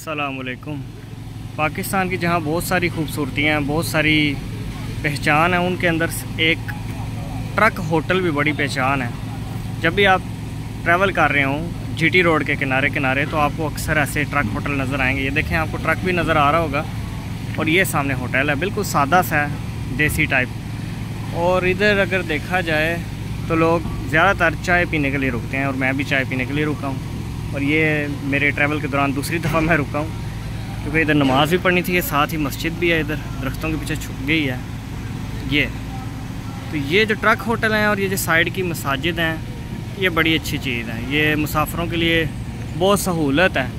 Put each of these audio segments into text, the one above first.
अस्सलामुअलैकुम। पाकिस्तान की जहाँ बहुत सारी खूबसूरतियाँ हैं, बहुत सारी पहचान है, उनके अंदर एक ट्रक होटल भी बड़ी पहचान है। जब भी आप ट्रैवल कर रहे हों जीटी रोड के किनारे किनारे तो आपको अक्सर ऐसे ट्रक होटल नज़र आएंगे। ये देखें, आपको ट्रक भी नज़र आ रहा होगा और ये सामने होटल है, बिल्कुल सादा सा है, देसी टाइप। और इधर अगर देखा जाए तो लोग ज़्यादातर चाय पीने के लिए रुकते हैं और मैं भी चाय पीने के लिए रुका हूँ। और ये मेरे ट्रैवल के दौरान दूसरी दफ़ा मैं रुका हूँ क्योंकि इधर नमाज़ भी पढ़नी थी, साथ ही मस्जिद भी है, इधर दरख्तों के पीछे छुप गई है ये। तो ये जो ट्रक होटल हैं और ये जो साइड की मसाजिद हैं, ये बड़ी अच्छी चीज़ है। ये मुसाफिरों के लिए बहुत सहूलत है।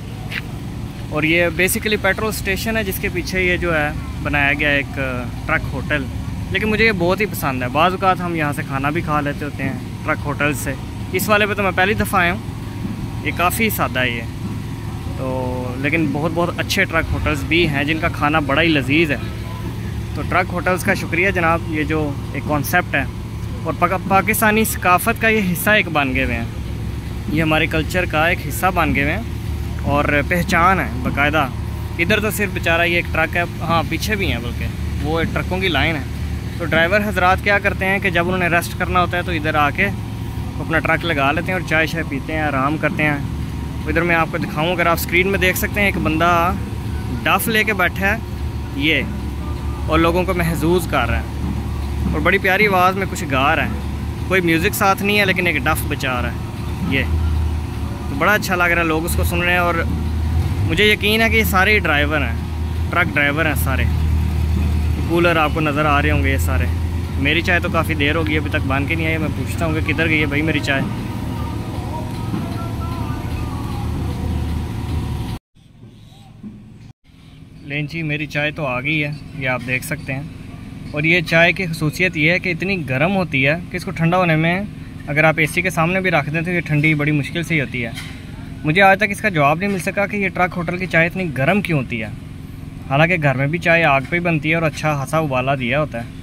और ये बेसिकली पेट्रोल स्टेशन है जिसके पीछे ये जो है बनाया गया एक ट्रक होटल। लेकिन मुझे ये बहुत ही पसंद है। बाज़ औक़ात हम यहाँ से खाना भी खा लेते होते हैं ट्रक होटल से। इस वाले पे तो मैं पहली दफ़ा आया हूँ। ये काफ़ी सादा है ये तो, लेकिन बहुत अच्छे ट्रक होटल्स भी हैं जिनका खाना बड़ा ही लजीज है। तो ट्रक होटल्स का शुक्रिया जनाब, ये जो एक कॉन्सेप्ट है और पाकिस्तानी सकाफ़त का ये हिस्सा एक बन गए हुए हैं। ये हमारे कल्चर का एक हिस्सा बन गए हुए हैं और पहचान है बाकायदा। इधर तो सिर्फ बेचारा ये एक ट्रक है, हाँ पीछे भी हैं बल्कि वो एक ट्रकों की लाइन है। तो ड्राइवर हजरात क्या करते हैं कि जब उन्होंने रेस्ट करना होता है तो इधर आके अपना ट्रक लगा लेते हैं और चाय शाय पीते हैं, आराम करते हैं। इधर मैं आपको दिखाऊं, अगर आप स्क्रीन में देख सकते हैं एक बंदा डफ लेके बैठा है ये और लोगों को महसूस कर रहा है और बड़ी प्यारी आवाज़ में कुछ गा रहा है। कोई म्यूज़िक साथ नहीं है लेकिन एक डफ बजा रहा है ये, तो बड़ा अच्छा लग रहा है, लोग उसको सुन रहे हैं। और मुझे यकीन है कि ये सारे ड्राइवर हैं, ट्रक ड्राइवर हैं सारे। कूलर आपको नज़र आ रहे होंगे ये सारे। मेरी चाय तो काफ़ी देर हो गई, अभी तक बन के नहीं आई। मैं पूछता हूँ कि किधर गई है भाई मेरी चाय। लें जी, मेरी चाय तो आ गई है, ये आप देख सकते हैं। और ये चाय की खसूसियत ये है कि इतनी गर्म होती है कि इसको ठंडा होने में अगर आप एसी के सामने भी रख दें तो ये ठंडी बड़ी मुश्किल से ही होती है। मुझे आज तक इसका जवाब नहीं मिल सका कि ये ट्रक होटल की चाय इतनी गर्म क्यों होती है। हालाँकि घर में भी चाय आग पर ही बनती है और अच्छा खासा उबाला दिया होता है,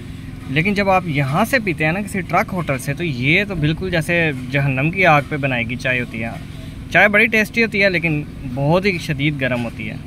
लेकिन जब आप यहाँ से पीते हैं ना किसी ट्रक होटल से, तो ये तो बिल्कुल जैसे जहन्नम की आग पे बनाई गई चाय होती है। चाय बड़ी टेस्टी होती है लेकिन बहुत ही शदीद गर्म होती है।